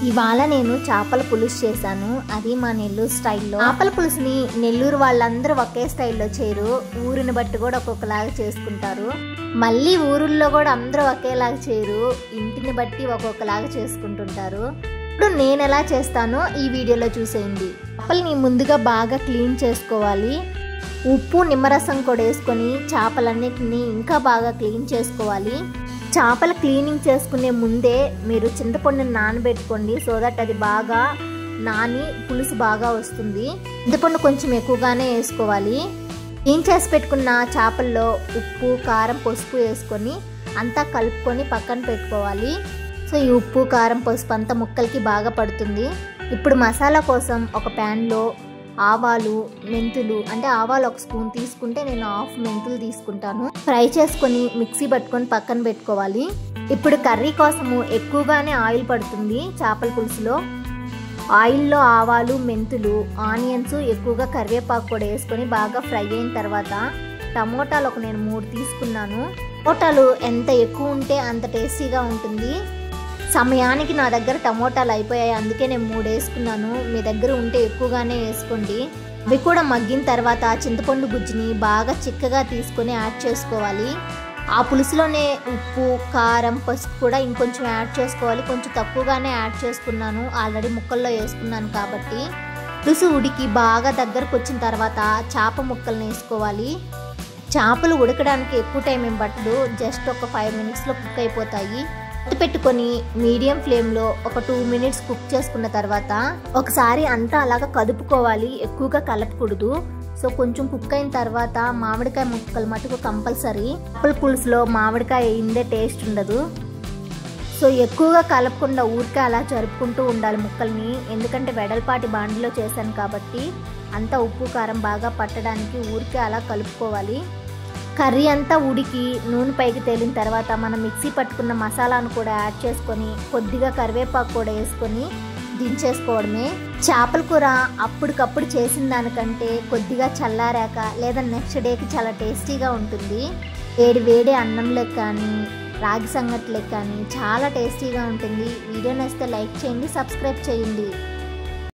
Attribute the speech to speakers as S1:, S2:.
S1: ఇవాళ నేను చేపల పులుసు చేశాను. అది మా నెల్లూరు స్టైల్లో. చేపల పులుసుని నెల్లూరు వాళ్ళందరూ ఒకే స్టైల్లో చేయరు, ఊరిని బట్టి కూడా ఒక్కొక్కలాగా చేసుకుంటారు. మళ్ళీ ఊరుల్లో కూడా అందరూ ఒకేలాగా చేయరు, ఇంటిని బట్టి ఒక్కొక్కలాగా చేసుకుంటుంటారు. ఇప్పుడు నేను ఎలా చేస్తానో ఈ వీడియోలో చూసేయండి. చేపల్ని ముందుగా బాగా క్లీన్ చేసుకోవాలి. ఉప్పు నిమ్మరసం కూడా వేసుకొని చేపలన్నిటిని ఇంకా బాగా క్లీన్ చేసుకోవాలి. చేపల క్లీనింగ్ చేసుకునే ముందే మీరు చింతపండుని నానబెట్టుకోండి, సో దట్ అది బాగా నాని పులుసు బాగా వస్తుంది. చింతపండు కొంచెం ఎక్కువగానే వేసుకోవాలి. క్లీన్ చేసి పెట్టుకున్న చేపల్లో ఉప్పు, కారం, పసుపు వేసుకొని అంతా కలుపుకొని పక్కన పెట్టుకోవాలి. సో ఈ ఉప్పు, కారం, పసుపు అంతా ముక్కలకి బాగా పడుతుంది. ఇప్పుడు మసాలా కోసం ఒక ప్యాన్లో ఆవాలు, మెంతులు, అంటే ఆవాలు 1 స్పూన్ తీసుకుంటే నేను 1/2 మెంతులు తీసుకుంటాను, ఫ్రై చేసుకొని మిక్సీ పట్టుకొని పక్కన పెట్టుకోవాలి. ఇప్పుడు కర్రీ కోసము ఎక్కువగానే ఆయిల్ పడుతుంది చేపల పులుసులో. ఆయిల్లో ఆవాలు, మెంతులు, ఆనియన్స్, ఎక్కువగా కరివేపాకు కూడా వేసుకొని బాగా ఫ్రై అయిన తర్వాత టమోటాలు నేను 3 తీసుకున్నాను. టమోటాలు ఎంత ఎక్కువ ఉంటే అంత టేస్టీగా ఉంటుంది. సమయానికి నా దగ్గర టమోటాలు అయిపోయాయి, అందుకే నేను 3 వేసుకున్నాను. మీ దగ్గర ఉంటే ఎక్కువగానే వేసుకోండి. అవి కూడా మగ్గిన తర్వాత చింతపండు గుజ్జుని బాగా చిక్కగా తీసుకొని యాడ్ చేసుకోవాలి. ఆ పులుసులోనే ఉప్పు, కారం, పసుపు కూడా ఇంకొంచెం యాడ్ చేసుకోవాలి. కొంచెం తక్కువగానే యాడ్ చేసుకున్నాను, ఆల్రెడీ ముక్కల్లో వేసుకున్నాను కాబట్టి. పులుసు ఉడికి బాగా దగ్గరకు వచ్చిన తర్వాత చేప ముక్కల్ని వేసుకోవాలి. చేపలు ఉడకడానికి ఎక్కువ టైం ఏం పట్టదు, జస్ట్ ఒక 5 మినిట్స్లో కుక్ అయిపోతాయి. పెట్టుకొని మీడియం ఫ్లేమ్లో ఒక 2 మినిట్స్ కుక్ చేసుకున్న తర్వాత ఒకసారి అంతా అలాగా కదుపుకోవాలి, ఎక్కువగా కలపకూడదు. సో కొంచెం కుక్ అయిన తర్వాత మామిడికాయ ముక్కలు మటుకు కంపల్సరీ. చేపల పులుసులో మామిడికాయ వేయిందే టేస్ట్ ఉండదు. సో ఎక్కువగా కలపకుండా ఊరికే అలా జరుపుకుంటూ ఉండాలి ముక్కల్ని, ఎందుకంటే వెడల్పాటి బాండిలో చేశాను కాబట్టి అంతా ఉప్పు, కారం బాగా పట్టడానికి ఊరికే అలా కలుపుకోవాలి. కర్రీ అంతా ఉడికి నూనె పైకి తేలిన తర్వాత మనం మిక్సీ పట్టుకున్న మసాలాను కూడా యాడ్ చేసుకొని కొద్దిగా కరివేపాకు కూడా వేసుకొని దించేసుకోవడమే. చేపల కూర అప్పటికప్పుడు చేసిన దానికంటే కొద్దిగా చల్లారాక లేదా నెక్స్ట్ డేకి చాలా టేస్టీగా ఉంటుంది. వేడి వేడి అన్నంలోకి కానీ రాగి సంగట్లోకి కానీ చాలా టేస్టీగా ఉంటుంది. వీడియో నచ్చితే లైక్ చేయండి, సబ్స్క్రైబ్ చేయండి.